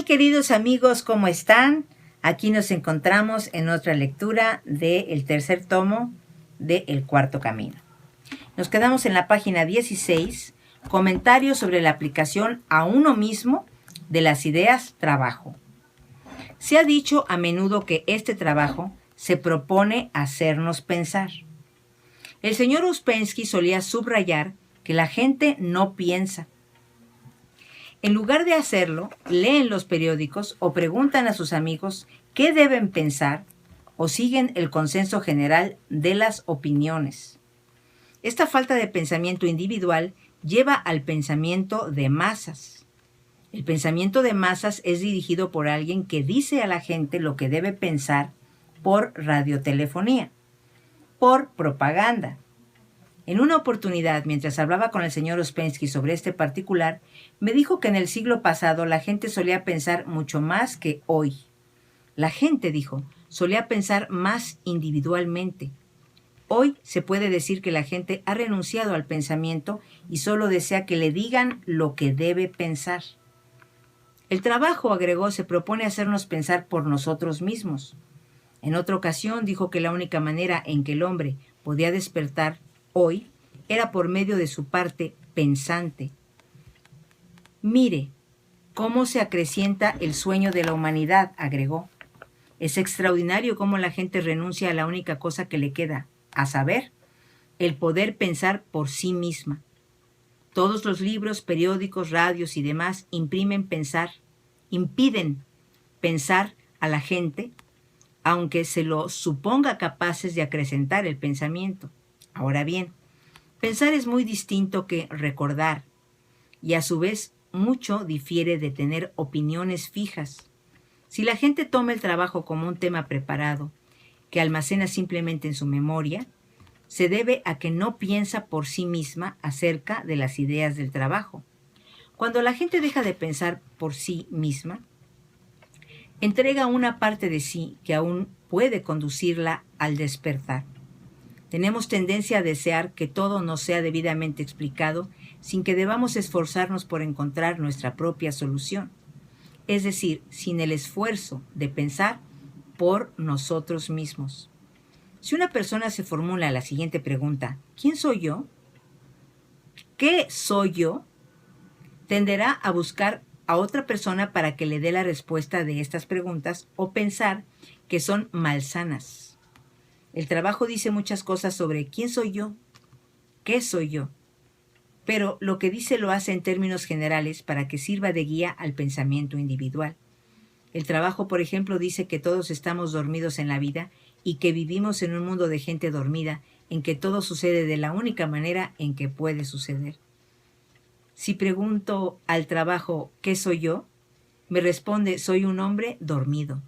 tal, queridos amigos? ¿Cómo están? Aquí nos encontramos en otra lectura del tercer tomo de El Cuarto Camino. Nos quedamos en la página 16, comentarios sobre la aplicación a uno mismo de las ideas trabajo. Se ha dicho a menudo que este trabajo se propone hacernos pensar. El señor Ouspensky solía subrayar que la gente no piensa. En lugar de hacerlo, leen los periódicos o preguntan a sus amigos qué deben pensar o siguen el consenso general de las opiniones. Esta falta de pensamiento individual lleva al pensamiento de masas. El pensamiento de masas es dirigido por alguien que dice a la gente lo que debe pensar por radiotelefonía, por propaganda. En una oportunidad, mientras hablaba con el señor Ouspensky sobre este particular, me dijo que en el siglo pasado la gente solía pensar mucho más que hoy. La gente, dijo, solía pensar más individualmente. Hoy se puede decir que la gente ha renunciado al pensamiento y solo desea que le digan lo que debe pensar. El trabajo, agregó, se propone hacernos pensar por nosotros mismos. En otra ocasión dijo que la única manera en que el hombre podía despertar hoy era por medio de su parte pensante. Mire cómo se acrecienta el sueño de la humanidad, agregó. Es extraordinario cómo la gente renuncia a la única cosa que le queda, a saber, el poder pensar por sí misma. Todos los libros, periódicos, radios y demás impiden pensar a la gente, aunque se lo suponga capaces de acrecentar el pensamiento. Ahora bien, pensar es muy distinto que recordar, y a su vez mucho difiere de tener opiniones fijas. Si la gente toma el trabajo como un tema preparado, que almacena simplemente en su memoria, se debe a que no piensa por sí misma acerca de las ideas del trabajo. Cuando la gente deja de pensar por sí misma, entrega una parte de sí que aún puede conducirla al despertar. Tenemos tendencia a desear que todo nos sea debidamente explicado sin que debamos esforzarnos por encontrar nuestra propia solución. Es decir, sin el esfuerzo de pensar por nosotros mismos. Si una persona se formula la siguiente pregunta, ¿quién soy yo? ¿Qué soy yo? Tenderá a buscar a otra persona para que le dé la respuesta de estas preguntas o pensar que son malsanas. El trabajo dice muchas cosas sobre quién soy yo, qué soy yo, pero lo que dice lo hace en términos generales para que sirva de guía al pensamiento individual. El trabajo, por ejemplo, dice que todos estamos dormidos en la vida y que vivimos en un mundo de gente dormida, en que todo sucede de la única manera en que puede suceder. Si pregunto al trabajo ¿qué soy yo?, me responde soy un hombre dormido.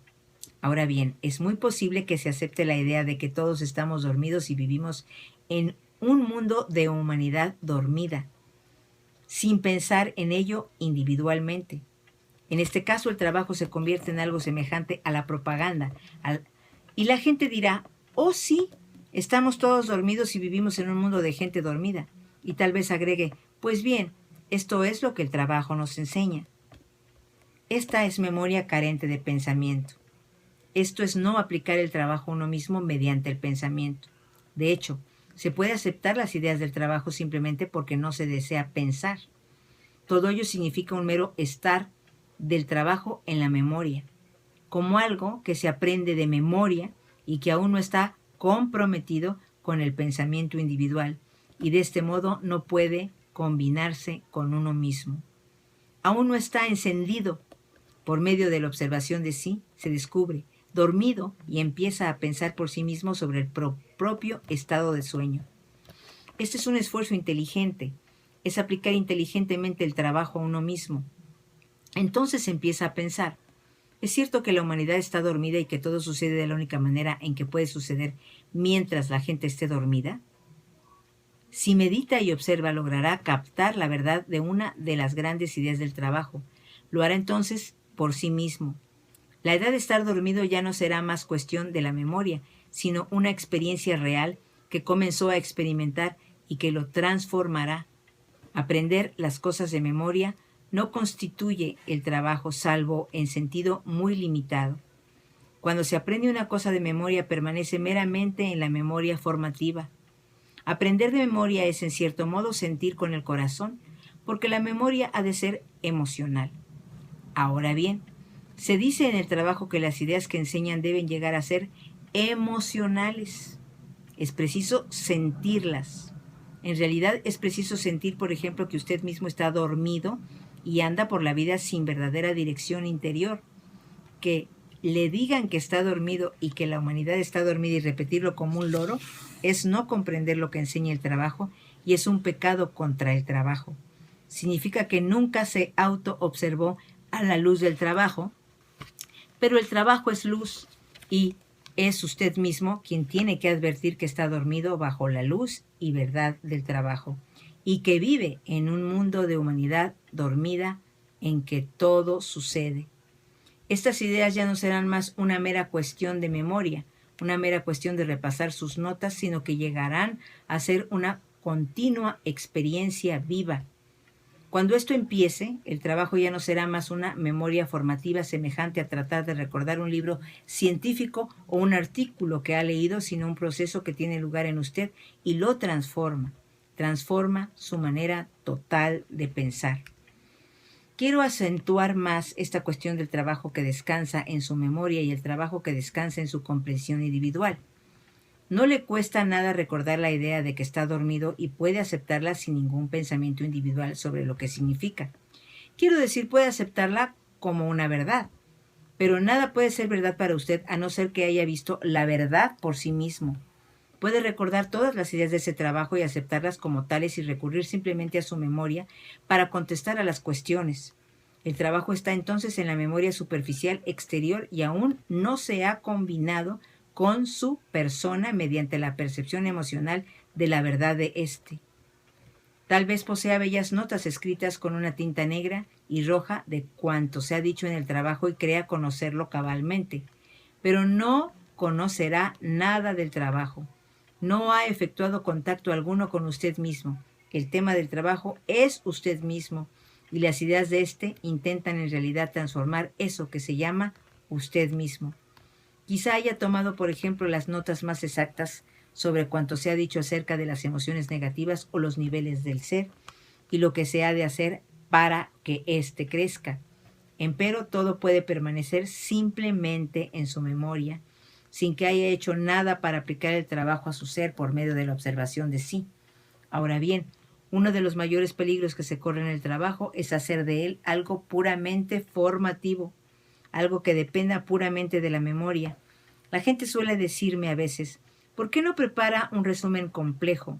Ahora bien, es muy posible que se acepte la idea de que todos estamos dormidos y vivimos en un mundo de humanidad dormida, sin pensar en ello individualmente. En este caso, el trabajo se convierte en algo semejante a la propaganda, y la gente dirá, oh sí, estamos todos dormidos y vivimos en un mundo de gente dormida. Y tal vez agregue, pues bien, esto es lo que el trabajo nos enseña. Esta es memoria carente de pensamiento. Esto es no aplicar el trabajo a uno mismo mediante el pensamiento. De hecho, se puede aceptar las ideas del trabajo simplemente porque no se desea pensar. Todo ello significa un mero estar del trabajo en la memoria, como algo que se aprende de memoria y que aún no está comprometido con el pensamiento individual, y de este modo no puede combinarse con uno mismo. Aún no está encendido. Por medio de la observación de sí, se descubre dormido y empieza a pensar por sí mismo sobre el propio estado de sueño. Este es un esfuerzo inteligente, es aplicar inteligentemente el trabajo a uno mismo. Entonces empieza a pensar. ¿Es cierto que la humanidad está dormida y que todo sucede de la única manera en que puede suceder mientras la gente esté dormida? Si medita y observa, logrará captar la verdad de una de las grandes ideas del trabajo. Lo hará entonces por sí mismo. La edad de estar dormido ya no será más cuestión de la memoria, sino una experiencia real que comenzó a experimentar y que lo transformará. Aprender las cosas de memoria no constituye el trabajo salvo en sentido muy limitado. Cuando se aprende una cosa de memoria permanece meramente en la memoria formativa. Aprender de memoria es en cierto modo sentir con el corazón, porque la memoria ha de ser emocional. Ahora bien, se dice en el trabajo que las ideas que enseñan deben llegar a ser emocionales. Es preciso sentirlas. En realidad es preciso sentir, por ejemplo, que usted mismo está dormido y anda por la vida sin verdadera dirección interior. Que le digan que está dormido y que la humanidad está dormida y repetirlo como un loro es no comprender lo que enseña el trabajo y es un pecado contra el trabajo. Significa que nunca se auto-observó a la luz del trabajo, pero el trabajo es luz y es usted mismo quien tiene que advertir que está dormido bajo la luz y verdad del trabajo y que vive en un mundo de humanidad dormida en que todo sucede. Estas ideas ya no serán más una mera cuestión de memoria, una mera cuestión de repasar sus notas, sino que llegarán a ser una continua experiencia viva. Cuando esto empiece, el trabajo ya no será más una memoria formativa semejante a tratar de recordar un libro científico o un artículo que ha leído, sino un proceso que tiene lugar en usted y lo transforma su manera total de pensar. Quiero acentuar más esta cuestión del trabajo que descansa en su memoria y el trabajo que descansa en su comprensión individual. No le cuesta nada recordar la idea de que está dormido y puede aceptarla sin ningún pensamiento individual sobre lo que significa. Quiero decir, puede aceptarla como una verdad, pero nada puede ser verdad para usted a no ser que haya visto la verdad por sí mismo. Puede recordar todas las ideas de ese trabajo y aceptarlas como tales y recurrir simplemente a su memoria para contestar a las cuestiones. El trabajo está entonces en la memoria superficial exterior y aún no se ha combinado con su persona mediante la percepción emocional de la verdad de éste. Tal vez posea bellas notas escritas con una tinta negra y roja de cuanto se ha dicho en el trabajo y crea conocerlo cabalmente, pero no conocerá nada del trabajo. No ha efectuado contacto alguno con usted mismo. El tema del trabajo es usted mismo y las ideas de éste intentan en realidad transformar eso que se llama usted mismo. Quizá haya tomado, por ejemplo, las notas más exactas sobre cuanto se ha dicho acerca de las emociones negativas o los niveles del ser y lo que se ha de hacer para que éste crezca. Empero todo puede permanecer simplemente en su memoria, sin que haya hecho nada para aplicar el trabajo a su ser por medio de la observación de sí. Ahora bien, uno de los mayores peligros que se corre en el trabajo es hacer de él algo puramente formativo, algo que dependa puramente de la memoria. La gente suele decirme a veces, ¿por qué no prepara un resumen completo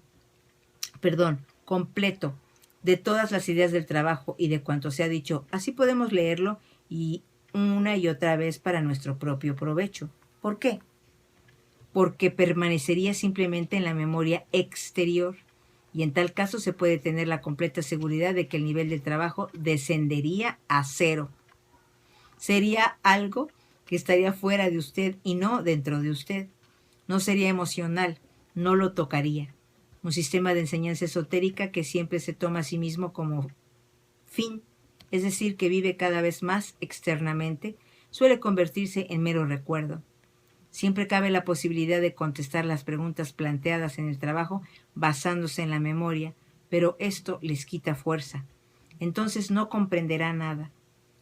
de todas las ideas del trabajo y de cuanto se ha dicho? Así podemos leerlo y una y otra vez para nuestro propio provecho. ¿Por qué? Porque permanecería simplemente en la memoria exterior y en tal caso se puede tener la completa seguridad de que el nivel del trabajo descendería a cero. Sería algo que estaría fuera de usted y no dentro de usted. No sería emocional, no lo tocaría. Un sistema de enseñanza esotérica que siempre se toma a sí mismo como fin, es decir, que vive cada vez más externamente, suele convertirse en mero recuerdo. Siempre cabe la posibilidad de contestar las preguntas planteadas en el trabajo basándose en la memoria, pero esto les quita fuerza. Entonces no comprenderá nada.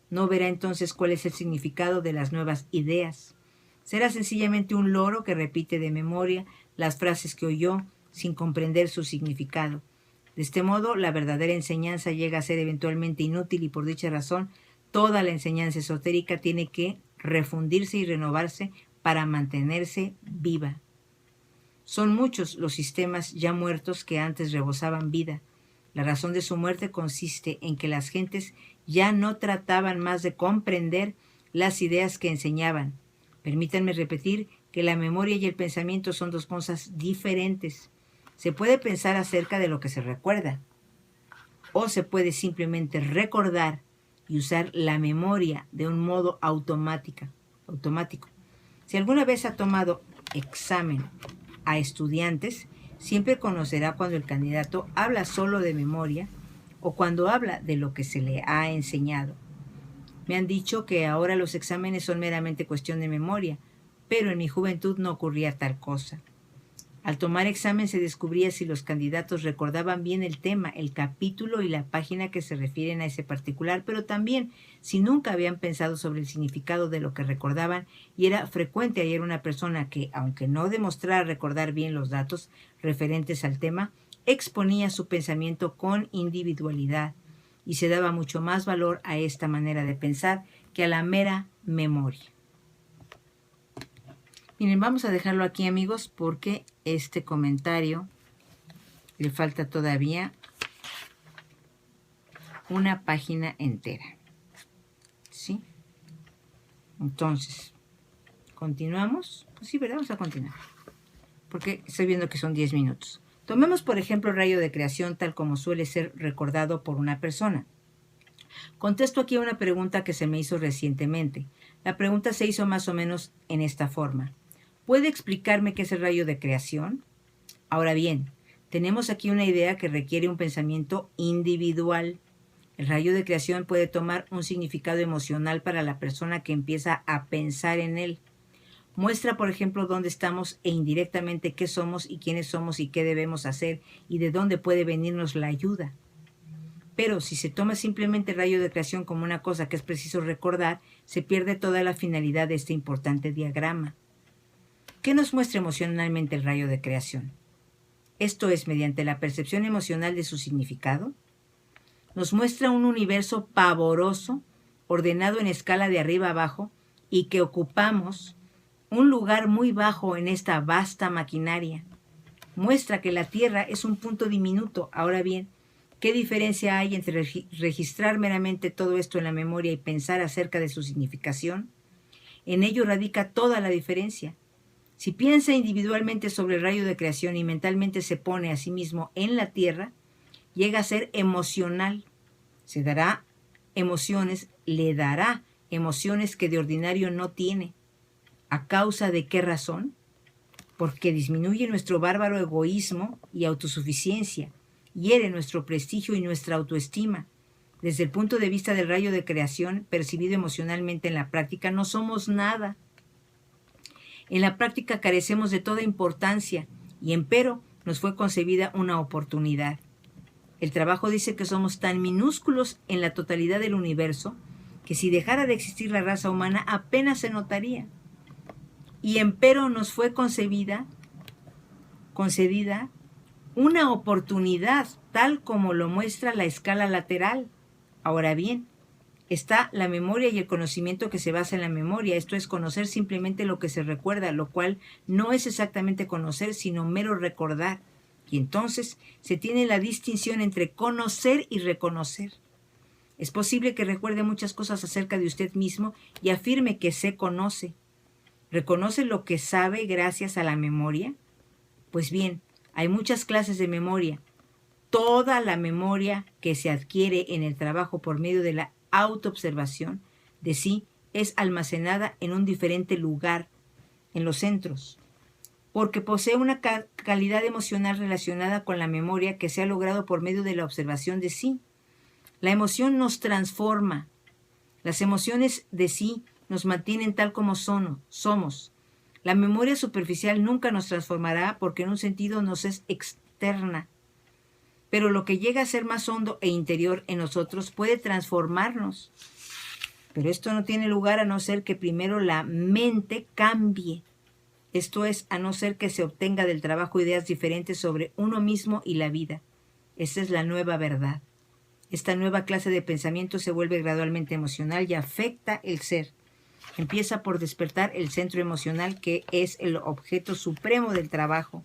No verá entonces cuál es el significado de las nuevas ideas. Será sencillamente un loro que repite de memoria las frases que oyó sin comprender su significado. De este modo, la verdadera enseñanza llega a ser eventualmente inútil y por dicha razón, toda la enseñanza esotérica tiene que refundirse y renovarse para mantenerse viva. Son muchos los sistemas ya muertos que antes rebosaban vida. La razón de su muerte consiste en que las gentes ya no trataban más de comprender las ideas que enseñaban. Permítanme repetir que la memoria y el pensamiento son dos cosas diferentes. Se puede pensar acerca de lo que se recuerda, o se puede simplemente recordar y usar la memoria de un modo automático. Si alguna vez ha tomado examen a estudiantes, siempre conocerá cuando el candidato habla solo de memoria o cuando habla de lo que se le ha enseñado. Me han dicho que ahora los exámenes son meramente cuestión de memoria, pero en mi juventud no ocurría tal cosa. Al tomar examen se descubría si los candidatos recordaban bien el tema, el capítulo y la página que se refieren a ese particular, pero también si nunca habían pensado sobre el significado de lo que recordaban, y era frecuente hallar una persona que, aunque no demostrara recordar bien los datos referentes al tema, exponía su pensamiento con individualidad y se daba mucho más valor a esta manera de pensar que a la mera memoria. Miren, vamos a dejarlo aquí, amigos, porque este comentario le falta todavía una página entera. ¿Sí? Entonces, ¿continuamos? Pues sí, ¿verdad? Vamos a continuar, porque estoy viendo que son 10 minutos. Tomemos, por ejemplo, el rayo de creación tal como suele ser recordado por una persona. Contesto aquí a una pregunta que se me hizo recientemente. La pregunta se hizo más o menos en esta forma. ¿Puede explicarme qué es el rayo de creación? Ahora bien, tenemos aquí una idea que requiere un pensamiento individual. El rayo de creación puede tomar un significado emocional para la persona que empieza a pensar en él. Muestra, por ejemplo, dónde estamos e indirectamente qué somos y quiénes somos y qué debemos hacer y de dónde puede venirnos la ayuda. Pero si se toma simplemente el rayo de creación como una cosa que es preciso recordar, se pierde toda la finalidad de este importante diagrama. ¿Qué nos muestra emocionalmente el rayo de creación? Esto es, mediante la percepción emocional de su significado, nos muestra un universo pavoroso, ordenado en escala de arriba a abajo, y que ocupamos un lugar muy bajo en esta vasta maquinaria. Muestra que la Tierra es un punto diminuto. Ahora bien, ¿qué diferencia hay entre registrar meramente todo esto en la memoria y pensar acerca de su significación? En ello radica toda la diferencia. Si piensa individualmente sobre el rayo de creación y mentalmente se pone a sí mismo en la Tierra, llega a ser emocional. Le dará emociones que de ordinario no tiene. ¿A causa de qué razón? Porque disminuye nuestro bárbaro egoísmo y autosuficiencia, hiere nuestro prestigio y nuestra autoestima. Desde el punto de vista del rayo de creación, percibido emocionalmente en la práctica, no somos nada. En la práctica carecemos de toda importancia y empero nos fue concebida una oportunidad. El trabajo dice que somos tan minúsculos en la totalidad del universo que si dejara de existir la raza humana apenas se notaría. Y empero nos fue concedida una oportunidad tal como lo muestra la escala lateral. Ahora bien, está la memoria y el conocimiento que se basa en la memoria. Esto es conocer simplemente lo que se recuerda, lo cual no es exactamente conocer, sino mero recordar. Y entonces se tiene la distinción entre conocer y reconocer. Es posible que recuerde muchas cosas acerca de usted mismo y afirme que se conoce. ¿Reconoce lo que sabe gracias a la memoria? Pues bien, hay muchas clases de memoria. Toda la memoria que se adquiere en el trabajo por medio de la autoobservación de sí es almacenada en un diferente lugar, en los centros, porque posee una calidad emocional relacionada con la memoria que se ha logrado por medio de la observación de sí. La emoción nos transforma. Las emociones de sí nos mantienen tal como somos. La memoria superficial nunca nos transformará porque en un sentido nos es externa. Pero lo que llega a ser más hondo e interior en nosotros puede transformarnos. Pero esto no tiene lugar a no ser que primero la mente cambie. Esto es, a no ser que se obtenga del trabajo ideas diferentes sobre uno mismo y la vida. Esa es la nueva verdad. Esta nueva clase de pensamiento se vuelve gradualmente emocional y afecta el ser. Empieza por despertar el centro emocional, que es el objeto supremo del trabajo.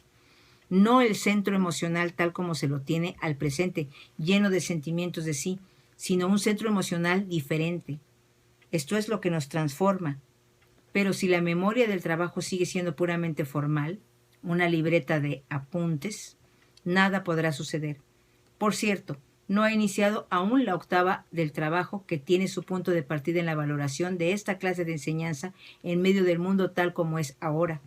No el centro emocional tal como se lo tiene al presente, lleno de sentimientos de sí, sino un centro emocional diferente. Esto es lo que nos transforma. Pero si la memoria del trabajo sigue siendo puramente formal, una libreta de apuntes, nada podrá suceder. Por cierto, no ha iniciado aún la octava del trabajo, que tiene su punto de partida en la valoración de esta clase de enseñanza en medio del mundo tal como es ahora.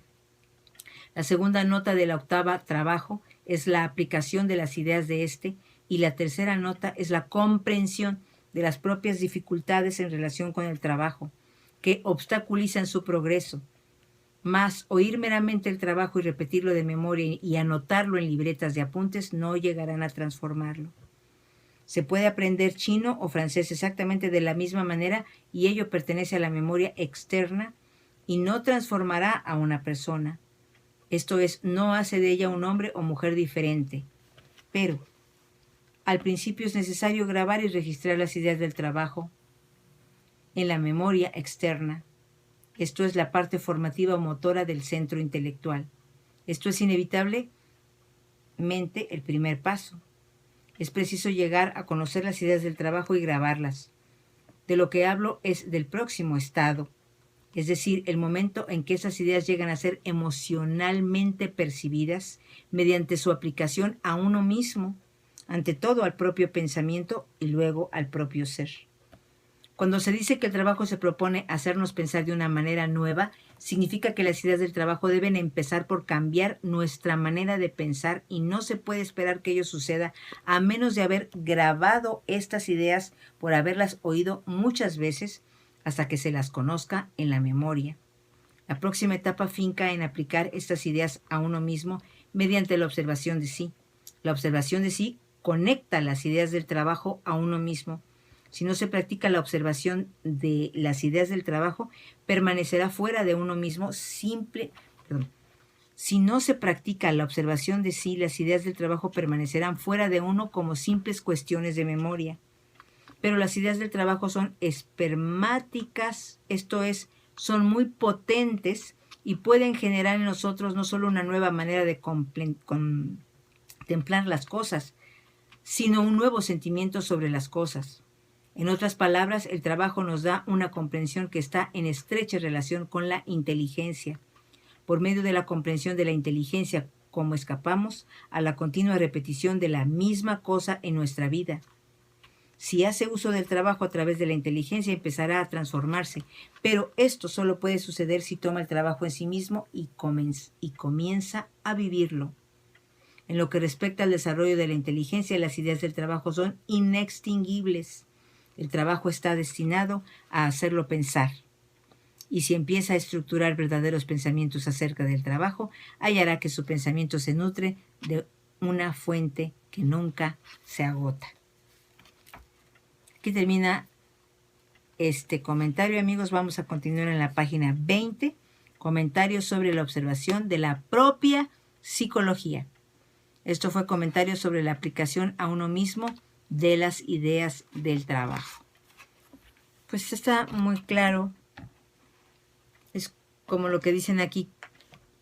La segunda nota de la octava trabajo es la aplicación de las ideas de este Y la tercera nota es la comprensión de las propias dificultades en relación con el trabajo, que obstaculizan su progreso. Mas oír meramente el trabajo y repetirlo de memoria y anotarlo en libretas de apuntes no llegarán a transformarlo. Se puede aprender chino o francés exactamente de la misma manera y ello pertenece a la memoria externa y no transformará a una persona. Esto es, no hace de ella un hombre o mujer diferente. Pero al principio es necesario grabar y registrar las ideas del trabajo en la memoria externa. Esto es la parte formativa o motora del centro intelectual. Esto es inevitablemente el primer paso. Es preciso llegar a conocer las ideas del trabajo y grabarlas. De lo que hablo es del próximo estado, es decir, el momento en que esas ideas llegan a ser emocionalmente percibidas mediante su aplicación a uno mismo, ante todo al propio pensamiento y luego al propio ser. Cuando se dice que el trabajo se propone hacernos pensar de una manera nueva, significa que las ideas del trabajo deben empezar por cambiar nuestra manera de pensar y no se puede esperar que ello suceda a menos de haber grabado estas ideas por haberlas oído muchas veces hasta que se las conozca en la memoria. La próxima etapa finca en aplicar estas ideas a uno mismo mediante la observación de sí. La observación de sí conecta las ideas del trabajo a uno mismo. Si no se practica la observación de las ideas del trabajo, permanecerá fuera de uno mismo Si no se practica la observación de sí, las ideas del trabajo permanecerán fuera de uno como simples cuestiones de memoria. Pero las ideas del trabajo son espermáticas, esto es, son muy potentes y pueden generar en nosotros no solo una nueva manera de contemplar las cosas, sino un nuevo sentimiento sobre las cosas. En otras palabras, el trabajo nos da una comprensión que está en estrecha relación con la inteligencia. Por medio de la comprensión de la inteligencia, como escapamos a la continua repetición de la misma cosa en nuestra vida. Si hace uso del trabajo a través de la inteligencia, empezará a transformarse, pero esto solo puede suceder si toma el trabajo en sí mismo y comienza a vivirlo. En lo que respecta al desarrollo de la inteligencia, las ideas del trabajo son inextinguibles. El trabajo está destinado a hacerlo pensar. Y si empieza a estructurar verdaderos pensamientos acerca del trabajo, hallará que su pensamiento se nutre de una fuente que nunca se agota. Aquí termina este comentario, amigos. Vamos a continuar en la página 20. Comentarios sobre la observación de la propia psicología. Esto fue comentario sobre la aplicación a uno mismo de las ideas del trabajo. Pues está muy claro. Es como lo que dicen aquí,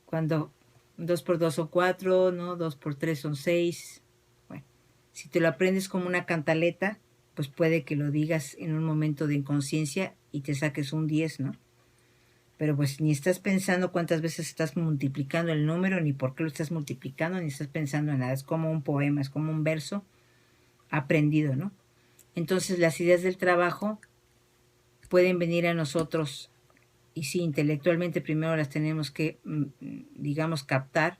cuando 2 por 2 son 4, ¿no? 2 por 3 son 6. Bueno, si te lo aprendes como una cantaleta, pues puede que lo digas en un momento de inconsciencia y te saques un 10, ¿no? Pero pues ni estás pensando cuántas veces estás multiplicando el número, ni por qué lo estás multiplicando, ni estás pensando en nada. Es como un poema, es como un verso aprendido, ¿no? Entonces las ideas del trabajo pueden venir a nosotros y sí, intelectualmente primero las tenemos que, digamos, captar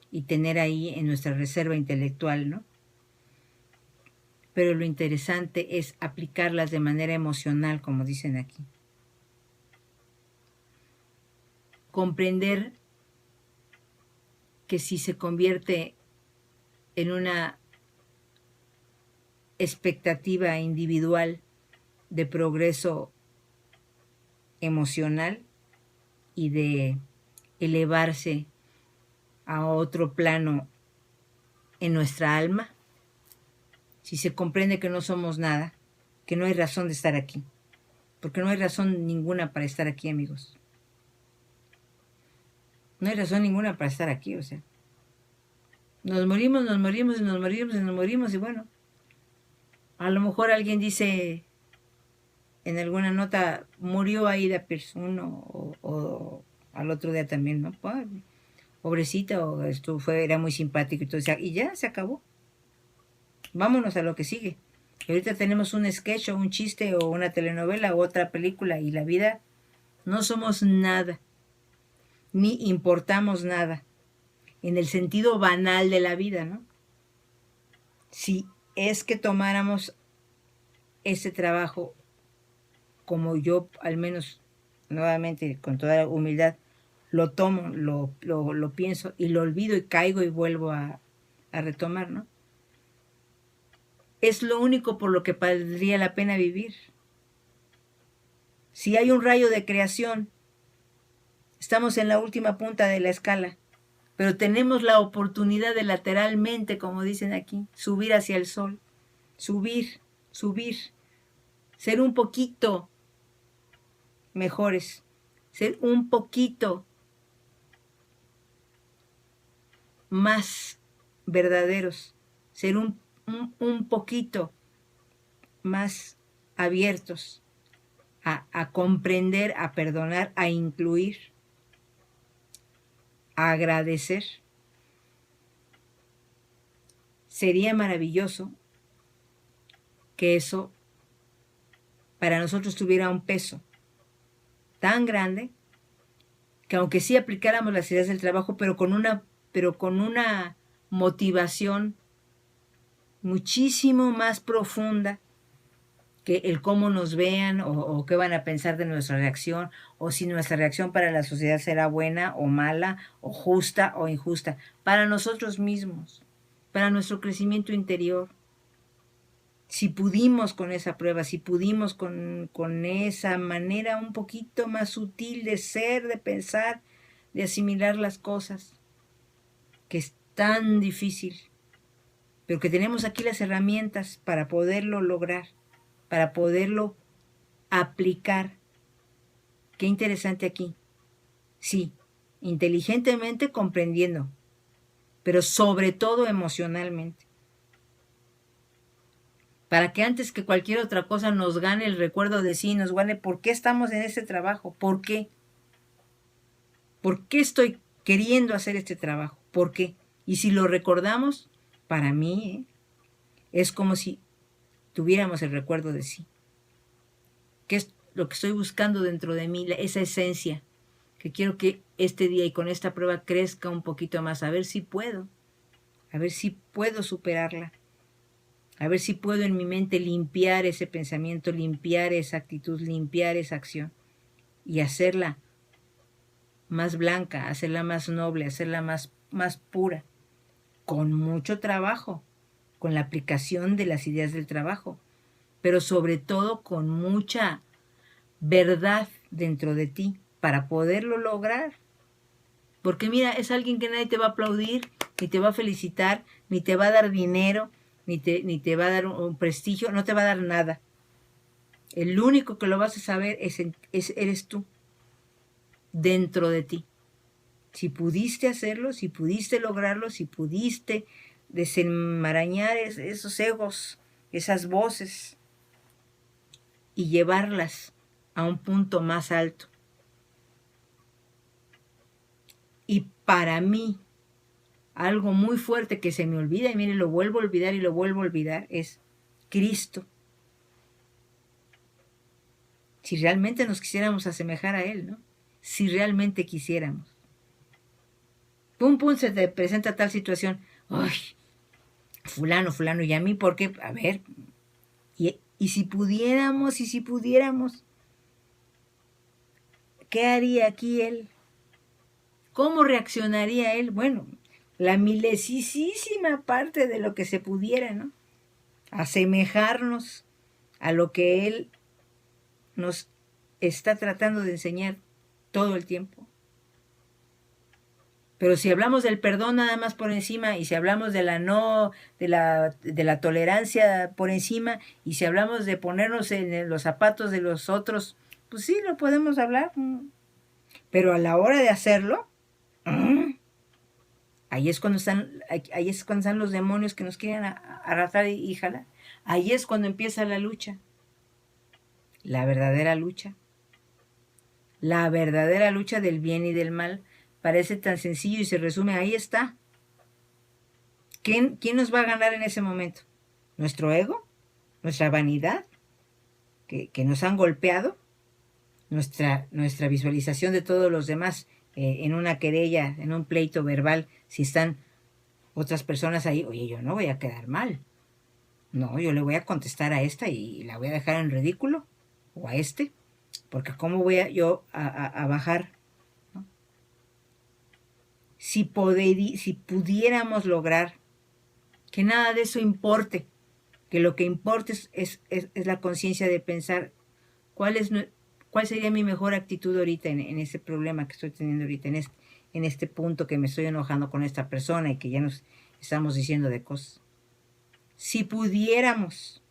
y tener ahí en nuestra reserva intelectual, ¿no? Pero lo interesante es aplicarlas de manera emocional, como dicen aquí. Comprender que si se convierte en una expectativa individual de progreso emocional y de elevarse a otro plano en nuestra alma, si se comprende que no somos nada, que no hay razón de estar aquí, porque no hay razón ninguna para estar aquí, amigos. No hay razón ninguna para estar aquí, o sea. Nos morimos y bueno, a lo mejor alguien dice en alguna nota, murió Aida Pierce, o al otro día también, ¿no? Pues, pobrecita, o esto era muy simpático y ya se acabó. Vámonos a lo que sigue. Y ahorita tenemos un sketch o un chiste o una telenovela o otra película y la vida no somos nada, ni importamos nada, en el sentido banal de la vida, ¿no? Si es que tomáramos este trabajo como yo, al menos, nuevamente, con toda humildad, lo tomo, lo pienso y lo olvido y caigo y vuelvo a retomar, ¿no? Es lo único por lo que valdría la pena vivir. Si hay un rayo de creación, estamos en la última punta de la escala, pero tenemos la oportunidad de lateralmente, como dicen aquí, subir hacia el sol, subir, ser un poquito mejores, ser un poquito más verdaderos, ser un poquito más abiertos a comprender, a perdonar, a incluir, a agradecer. Sería maravilloso que eso para nosotros tuviera un peso tan grande que aunque sí aplicáramos las ideas del trabajo, pero con una motivación muchísimo más profunda que el cómo nos vean o qué van a pensar de nuestra reacción, o si nuestra reacción para la sociedad será buena o mala, o justa o injusta, para nosotros mismos, para nuestro crecimiento interior. Si pudimos con esa prueba, si pudimos con esa manera un poquito más sutil de ser, de pensar, de asimilar las cosas, que es tan difícil, pero que tenemos aquí las herramientas para poderlo lograr, para poderlo aplicar. Qué interesante aquí. Sí, inteligentemente comprendiendo, pero sobre todo emocionalmente. Para que antes que cualquier otra cosa nos gane el recuerdo de sí, nos gane por qué estamos en este trabajo, por qué. ¿Por qué estoy queriendo hacer este trabajo? ¿Por qué? Y si lo recordamos, para mí, es como si tuviéramos el recuerdo de sí. ¿Qué es lo que estoy buscando dentro de mí? Esa esencia que quiero que este día y con esta prueba crezca un poquito más, a ver si puedo superarla, a ver si puedo en mi mente limpiar ese pensamiento, limpiar esa actitud, limpiar esa acción y hacerla más blanca, hacerla más noble, hacerla más pura, con mucho trabajo, con la aplicación de las ideas del trabajo, pero sobre todo con mucha verdad dentro de ti para poderlo lograr. Porque mira, es alguien que nadie te va a aplaudir, ni te va a felicitar, ni te va a dar dinero, ni te va a dar un prestigio, no te va a dar nada. El único que lo vas a saber eres tú, dentro de ti. Si pudiste hacerlo, si pudiste lograrlo, si pudiste desenmarañar esos egos, esas voces, y llevarlas a un punto más alto. Y para mí, algo muy fuerte que se me olvida, y mire, lo vuelvo a olvidar y lo vuelvo a olvidar, es Cristo. Si realmente nos quisiéramos asemejar a Él, ¿no? Si realmente quisiéramos. Pum, se te presenta tal situación. Ay, fulano, ¿y a mí por qué? A ver, y si pudiéramos, ¿qué haría aquí Él? ¿Cómo reaccionaría Él? Bueno, la milesísima parte de lo que se pudiera, ¿no? Asemejarnos a lo que Él nos está tratando de enseñar todo el tiempo. Pero si hablamos del perdón nada más por encima, y si hablamos de la tolerancia por encima, y si hablamos de ponernos en los zapatos de los otros, pues sí, lo podemos hablar. Pero a la hora de hacerlo, ahí es cuando están los demonios que nos quieren arrastrar y jalar. Ahí es cuando empieza la lucha. La verdadera lucha. La verdadera lucha del bien y del mal. Parece tan sencillo y se resume, ahí está. ¿Quién nos va a ganar en ese momento? ¿Nuestro ego? ¿Nuestra vanidad? ¿Que nos han golpeado? ¿Nuestra visualización de todos los demás en una querella, en un pleito verbal, si están otras personas ahí? Oye, yo no voy a quedar mal. No, yo le voy a contestar a esta y la voy a dejar en ridículo, o a este, porque ¿cómo voy a bajar? ¿No? Si pudiéramos lograr que nada de eso importe, que lo que importa es la conciencia de pensar cuál sería mi mejor actitud ahorita en este problema que estoy teniendo ahorita, en este punto que me estoy enojando con esta persona y que ya nos estamos diciendo de cosas. Si pudiéramos,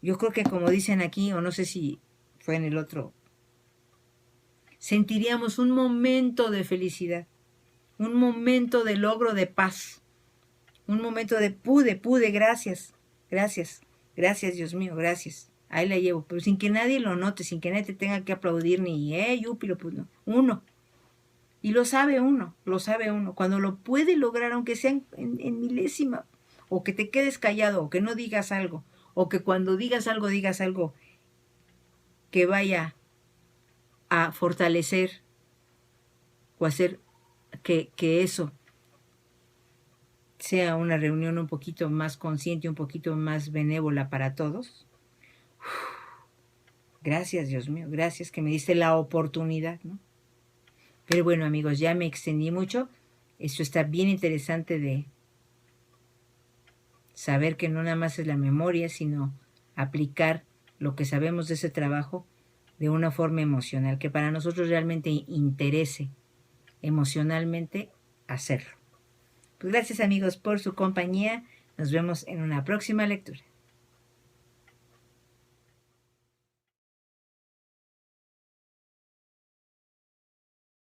yo creo que como dicen aquí, o no sé si fue en el otro, sentiríamos un momento de felicidad, un momento de logro de paz, un momento de pude, gracias, gracias, gracias Dios mío, gracias. Ahí la llevo, pero sin que nadie lo note, sin que nadie te tenga que aplaudir ni, yúpilo, pues no, uno. Y lo sabe uno, cuando lo puede lograr, aunque sea en milésima, o que te quedes callado, o que no digas algo, o que cuando digas algo que vaya a fortalecer o hacer que eso sea una reunión un poquito más consciente, un poquito más benévola para todos. Gracias, Dios mío, gracias que me diste la oportunidad, ¿no? Pero bueno, amigos, ya me extendí mucho. Esto está bien interesante de saber que no nada más es la memoria, sino aplicar lo que sabemos de ese trabajo de una forma emocional, que para nosotros realmente interese emocionalmente hacerlo. Pues gracias amigos por su compañía. Nos vemos en una próxima lectura.